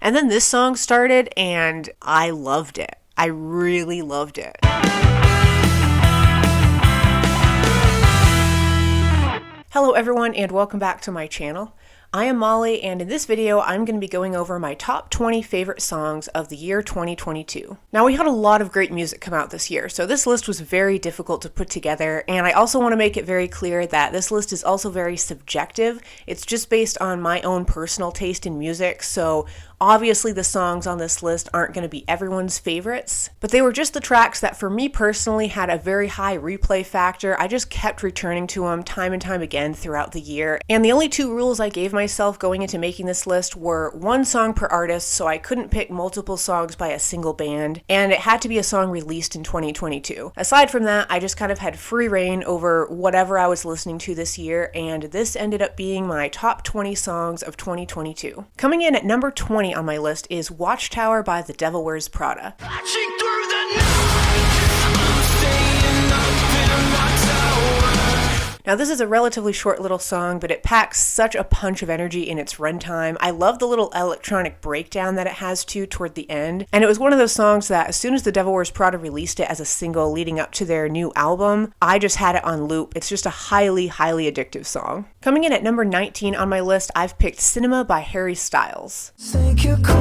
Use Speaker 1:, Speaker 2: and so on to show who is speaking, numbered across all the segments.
Speaker 1: And then this song started and I loved it. I really loved it. Hello everyone and welcome back to my channel. I am Molly, and in this video I'm going to be going over my top 20 favorite songs of the year 2022. Now, we had a lot of great music come out this year, so this list was very difficult to put together, and I also want to make it very clear that this list is also very subjective. It's just based on my own personal taste in music, so obviously the songs on this list aren't going to be everyone's favorites, but they were just the tracks that for me personally had a very high replay factor. I just kept returning to them time and time again throughout the year, and the only two rules I gave myself going into making this list were one song per artist, so I couldn't pick multiple songs by a single band, and it had to be a song released in 2022. Aside from that, I just kind of had free reign over whatever I was listening to this year, and this ended up being my top 20 songs of 2022. Coming in at number 20 on my list is Watchtower by The Devil Wears Prada. Now, this is a relatively short little song, but it packs such a punch of energy in its runtime. I love the little electronic breakdown that it has toward the end, and it was one of those songs that as soon as The Devil Wears Prada released it as a single leading up to their new album, I just had it on loop. It's just a highly, highly addictive song. Coming in at number 19 on my list, I've picked Cinema by Harry Styles. Think you're cool.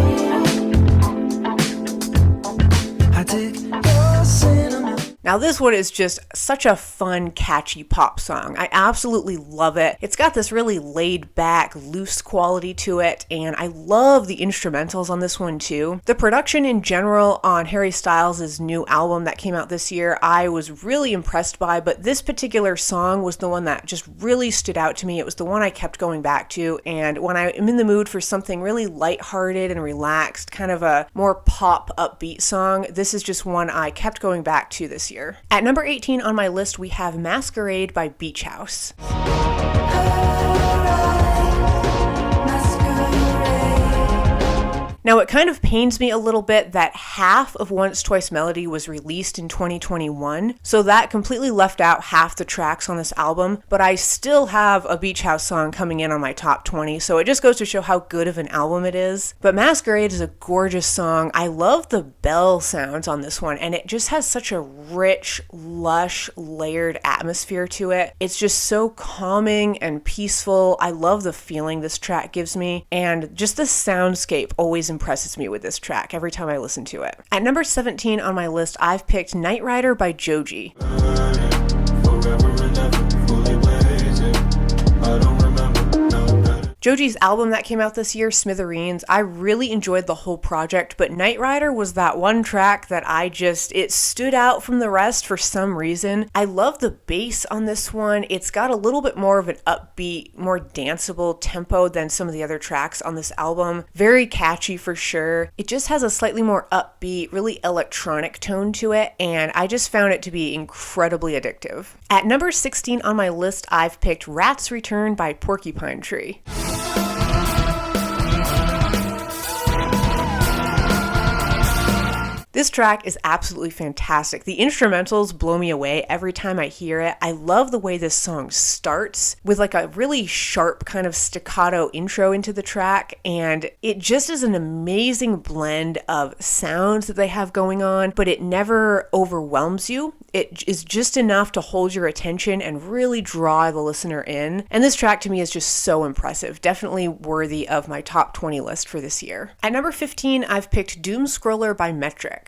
Speaker 1: I dig your cinema. Now, this one is just such a fun, catchy pop song. I absolutely love it. It's got this really laid back, loose quality to it, and I love the instrumentals on this one too. The production in general on Harry Styles' new album that came out this year, I was really impressed by, but this particular song was the one that just really stood out to me. It was the one I kept going back to, and when I am in the mood for something really lighthearted and relaxed, kind of a more pop upbeat song, this is just one I kept going back to this year. At number 18 on my list, we have Masquerade by Beach House. Now, it kind of pains me a little bit that half of Once Twice Melody was released in 2021, so that completely left out half the tracks on this album, but I still have a Beach House song coming in on my top 20, so it just goes to show how good of an album it is. But Masquerade is a gorgeous song. I love the bell sounds on this one, and it just has such a rich, lush, layered atmosphere to it. It's just so calming and peaceful. I love the feeling this track gives me, and just the soundscape always impresses me with this track every time I listen to it. At number 17 on my list, I've picked Night Rider by Joji. Joji's album that came out this year, Smithereens, I really enjoyed the whole project, but Night Rider was that one track that it stood out from the rest for some reason. I love the bass on this one. It's got a little bit more of an upbeat, more danceable tempo than some of the other tracks on this album. Very catchy for sure. It just has a slightly more upbeat, really electronic tone to it, and I just found it to be incredibly addictive. At number 16 on my list, I've picked Rat's Return by Porcupine Tree. This track is absolutely fantastic. The instrumentals blow me away every time I hear it. I love the way this song starts with like a really sharp kind of staccato intro into the track, and it just is an amazing blend of sounds that they have going on, but it never overwhelms you. It is just enough to hold your attention and really draw the listener in. And this track to me is just so impressive. Definitely worthy of my top 20 list for this year. At number 15, I've picked Doomscroller by Metric.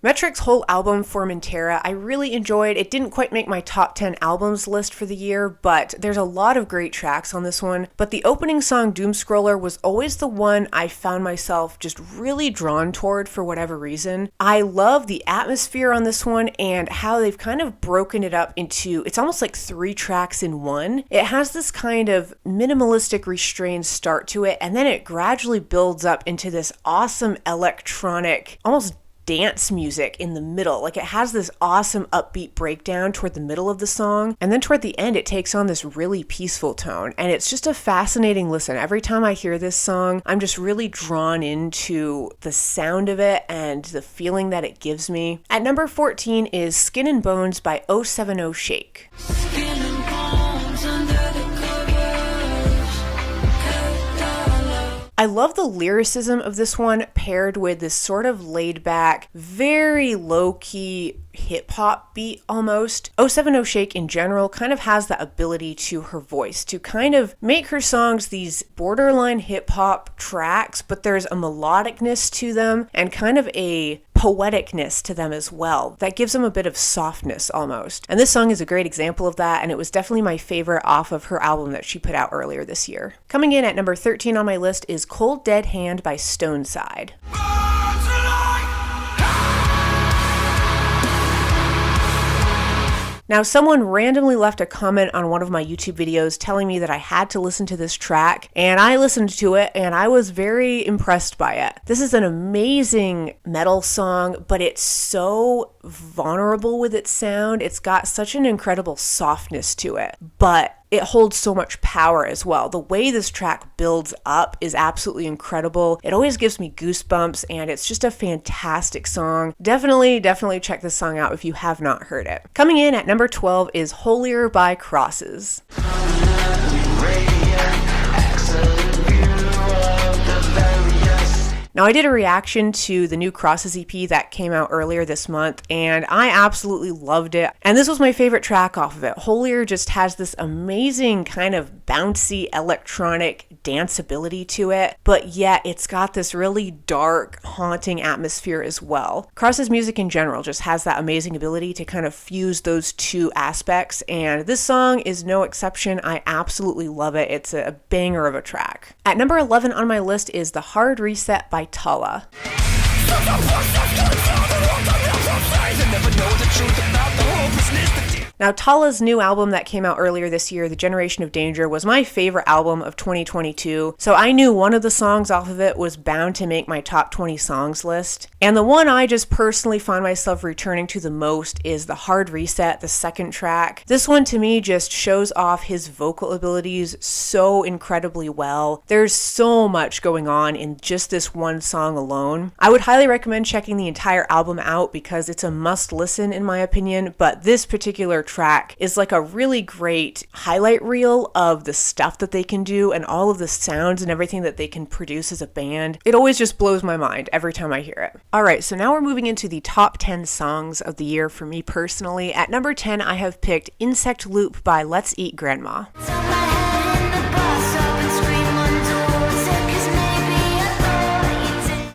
Speaker 1: Metric's whole album, Formentera, I really enjoyed. It didn't quite make my top 10 albums list for the year, but there's a lot of great tracks on this one. But the opening song, Doomscroller, was always the one I found myself just really drawn toward for whatever reason. I love the atmosphere on this one and how they've kind of broken it up into, it's almost like 3 tracks in one. It has this kind of minimalistic, restrained start to it, and then it gradually builds up into this awesome electronic, almost dance music in the middle. Like, it has this awesome upbeat breakdown toward the middle of the song, and then toward the end it takes on this really peaceful tone, and it's just a fascinating listen. Every time I hear this song, I'm just really drawn into the sound of it and the feeling that it gives me. At number 14 is Skin and Bones by 070 Shake. Skin and bones under I love the lyricism of this one paired with this sort of laid back, very low-key hip-hop beat almost. 070 Shake in general kind of has that ability to her voice to kind of make her songs these borderline hip-hop tracks, but there's a melodicness to them and kind of a poeticness to them as well that gives them a bit of softness almost. And this song is a great example of that, and it was definitely my favorite off of her album that she put out earlier this year. Coming in at number 13 on my list is Cold Dead Hand by Stoneside. Now, someone randomly left a comment on one of my YouTube videos telling me that I had to listen to this track, and I listened to it and I was very impressed by it. This is an amazing metal song, but it's so vulnerable with its sound. It's got such an incredible softness to it, but it holds so much power as well. The way this track builds up is absolutely incredible. It always gives me goosebumps, and it's just a fantastic song. Definitely check this song out if you have not heard it. Coming in at number 12 is Holier by Crosses. Now, I did a reaction to the new Crosses EP that came out earlier this month, and I absolutely loved it. And this was my favorite track off of it. Holier just has this amazing kind of bouncy electronic danceability to it, but yet it's got this really dark, haunting atmosphere as well. Crosses music in general just has that amazing ability to kind of fuse those two aspects, and this song is no exception. I absolutely love it. It's a banger of a track. At number 11 on my list is The Hard Reset by Tallah. Now, Tallah's new album that came out earlier this year, The Generation of Danger, was my favorite album of 2022, so I knew one of the songs off of it was bound to make my top 20 songs list. And the one I just personally find myself returning to the most is The Hard Reset, the second track. This one to me just shows off his vocal abilities so incredibly well. There's so much going on in just this one song alone. I would highly recommend checking the entire album out because it's a must listen in my opinion, but this particular track is like a really great highlight reel of the stuff that they can do and all of the sounds and everything that they can produce as a band. It always just blows my mind every time I hear it. Alright, so now we're moving into the top 10 songs of the year for me personally. At number 10, I have picked Insect Loop by Let's Eat Grandma.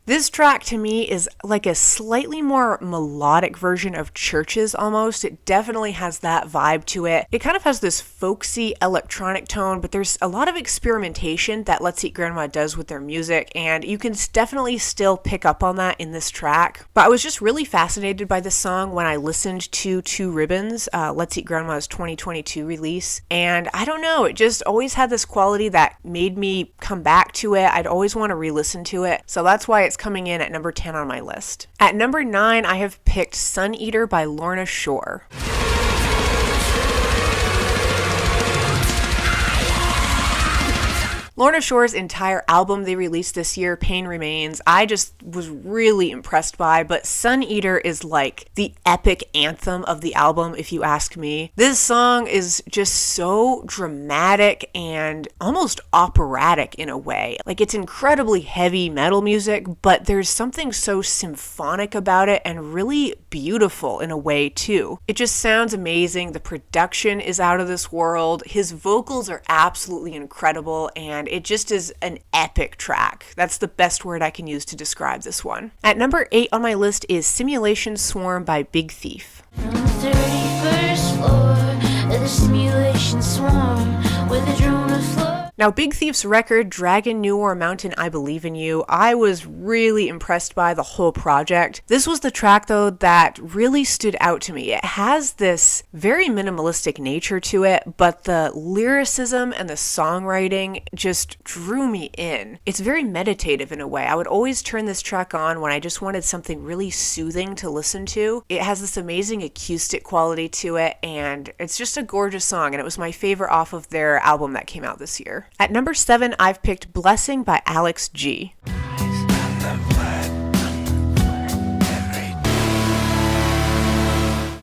Speaker 1: This track to me is like a slightly more melodic version of Churches almost. It definitely has that vibe to it. It kind of has this folksy electronic tone, but there's a lot of experimentation that Let's Eat Grandma does with their music, and you can definitely still pick up on that in this track. But I was just really fascinated by this song when I listened to Two Ribbons, Let's Eat Grandma's 2022 release, and I don't know, it just always had this quality that made me come back to it. I'd always want to re-listen to it, so that's why it's coming in at number 10 on my list. At number 9, I have picked Sun Eater by Lorna Shore. Lorna Shore's entire album they released this year, Pain Remains, I just was really impressed by, but Sun Eater is like the epic anthem of the album, if you ask me. This song is just so dramatic and almost operatic in a way. Like, it's incredibly heavy metal music, but there's something so symphonic about it and really beautiful in a way too. It just sounds amazing. The production is out of this world. His vocals are absolutely incredible, and it just is an epic track. That's the best word I can use to describe this one. At number 8 on my list is Simulation Swarm by Big Thief.
Speaker 2: On the 31st floor of the simulation swarm with a drone of floor.
Speaker 1: Now, Big Thief's record, Dragon, New War Mountain, I Believe in You, I was really impressed by the whole project. This was the track, though, that really stood out to me. It has this very minimalistic nature to it, but the lyricism and the songwriting just drew me in. It's very meditative in a way. I would always turn this track on when I just wanted something really soothing to listen to. It has this amazing acoustic quality to it, and it's just a gorgeous song, and it was my favorite off of their album that came out this year. At number 7, I've picked Blessing by Alex G.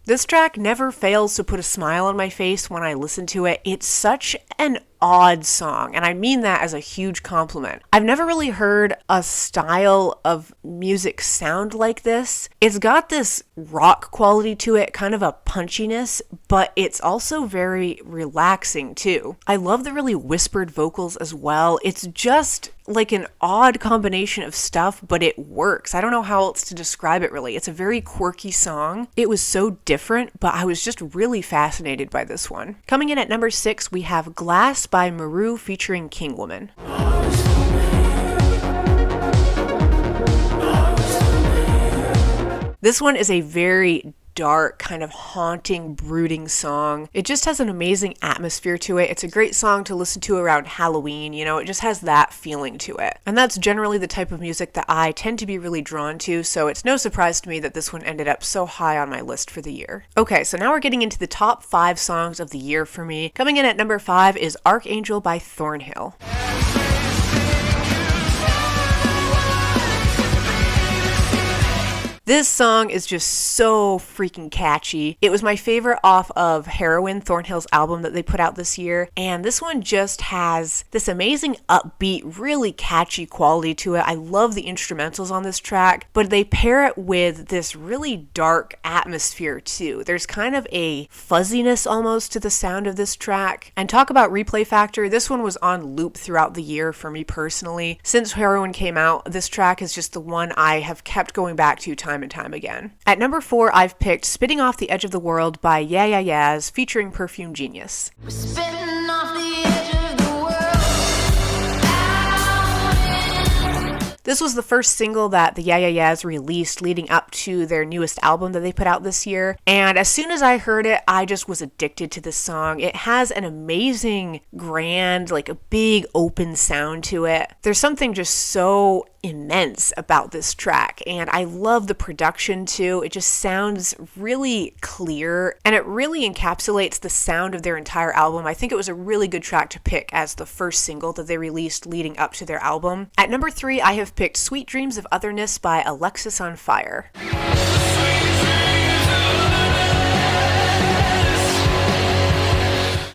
Speaker 1: This track never fails to put a smile on my face when I listen to it. It's such an odd song, and I mean that as a huge compliment. I've never really heard a style of music sound like this. It's got this rock quality to it, kind of a punchiness, but it's also very relaxing too. I love the really whispered vocals as well. It's just like an odd combination of stuff, but it works. I don't know how else to describe it really. It's a very quirky song. It was so different, but I was just really fascinated by this one. Coming in at number 6, we have Glass by Mareux featuring King Woman. This one is a very dark, kind of haunting, brooding song. It just has an amazing atmosphere to it. It's a great song to listen to around Halloween, you know, it just has that feeling to it. And that's generally the type of music that I tend to be really drawn to, so it's no surprise to me that this one ended up so high on my list for the year. Okay, so now we're getting into the top 5 songs of the year for me. Coming in at number 5 is Arkangel by Thornhill. This song is just so freaking catchy. It was my favorite off of Heroin, Thornhill's album that they put out this year, and this one just has this amazing upbeat, really catchy quality to it. I love the instrumentals on this track, but they pair it with this really dark atmosphere too. There's kind of a fuzziness almost to the sound of this track. And talk about replay factor, this one was on loop throughout the year for me personally. Since Heroin came out, this track is just the one I have kept going back to time and time again. At number 4, I've picked Spitting Off the Edge of the World by Yeah Yeah Yeahs featuring Perfume Genius.
Speaker 2: We're spitting off the edge of the world.
Speaker 1: This was the first single that the Yeah Yeah Yeahs released leading up to their newest album that they put out this year, and as soon as I heard it, I just was addicted to this song. It has an amazing, grand, like a big open sound to it. There's something just so immense about this track, and I love the production too. It just sounds really clear, and it really encapsulates the sound of their entire album. I think it was a really good track to pick as the first single that they released leading up to their album. At number 3, I have picked Sweet Dreams of Otherness by Alexisonfire.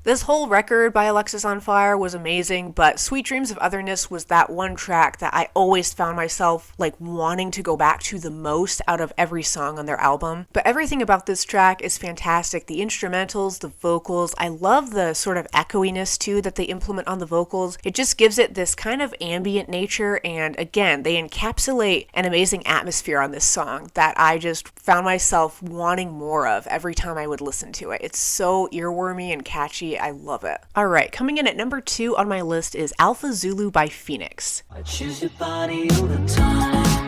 Speaker 1: This whole record by Alexisonfire was amazing, but Sweet Dreams of Otherness was that one track that I always found myself like wanting to go back to the most out of every song on their album. But everything about this track is fantastic. The instrumentals, the vocals, I love the sort of echoiness too that they implement on the vocals. It just gives it this kind of ambient nature, and again, they encapsulate an amazing atmosphere on this song that I just found myself wanting more of every time I would listen to it. It's so earwormy and catchy. I love it. Alright, coming in at number 2 on my list is Alpha Zulu by Phoenix.
Speaker 3: I choose your body all the time.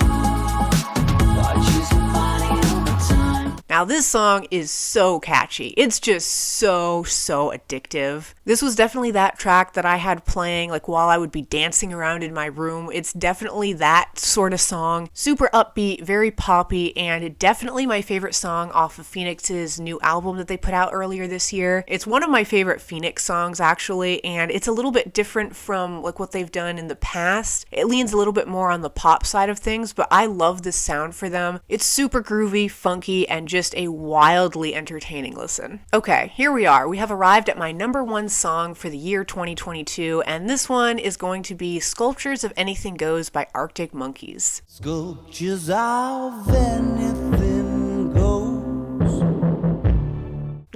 Speaker 3: I choose your body all the time.
Speaker 1: Now this song is so catchy. It's just so addictive. This was definitely that track that I had playing like while I would be dancing around in my room. It's definitely that sort of song. Super upbeat, very poppy, and definitely my favorite song off of Phoenix's new album that they put out earlier this year. It's one of my favorite Phoenix songs actually, and it's a little bit different from like what they've done in the past. It leans a little bit more on the pop side of things, but I love this sound for them. It's super groovy, funky, and just a wildly entertaining listen. Okay, here we are. We have arrived at my number 1 song for the year 2022, and this one is going to be Sculptures of Anything Goes by Arctic Monkeys.
Speaker 3: Sculptures of anything goes.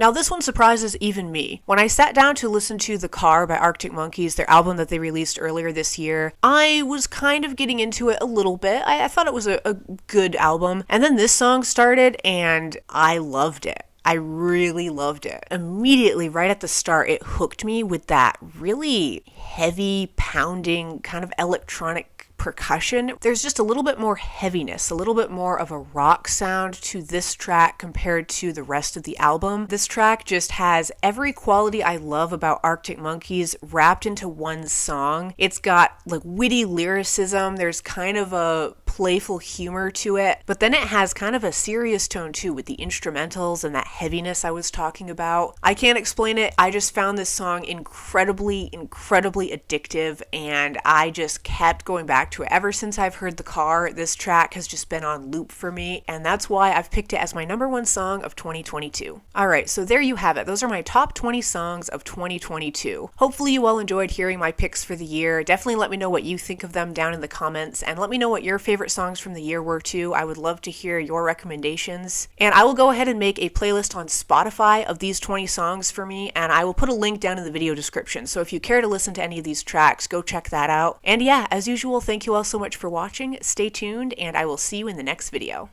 Speaker 1: Now this one surprises even me. When I sat down to listen to The Car by Arctic Monkeys, their album that they released earlier this year, I was kind of getting into it a little bit. I thought it was a good album. And then this song started and I loved it. I really loved it. Immediately, right at the start, it hooked me with that really heavy, pounding, kind of electronic percussion. There's just a little bit more heaviness, a little bit more of a rock sound to this track compared to the rest of the album. This track just has every quality I love about Arctic Monkeys wrapped into one song. It's got like witty lyricism. There's kind of a playful humor to it, but then it has kind of a serious tone too with the instrumentals and that heaviness I was talking about. I can't explain it. I just found this song incredibly addictive, and I just kept going back to it. Ever since I've heard The Car, this track has just been on loop for me, and that's why I've picked it as my #1 song of 2022. Alright, so there you have it. Those are my top 20 songs of 2022. Hopefully you all enjoyed hearing my picks for the year. Definitely let me know what you think of them down in the comments, and let me know what your favorite songs from the year were too. I would love to hear your recommendations. And I will go ahead and make a playlist on Spotify of these 20 songs for me, and I will put a link down in the video description. So if you care to listen to any of these tracks, go check that out. And yeah, as usual, thank you all so much for watching. Stay tuned, and I will see you in the next video.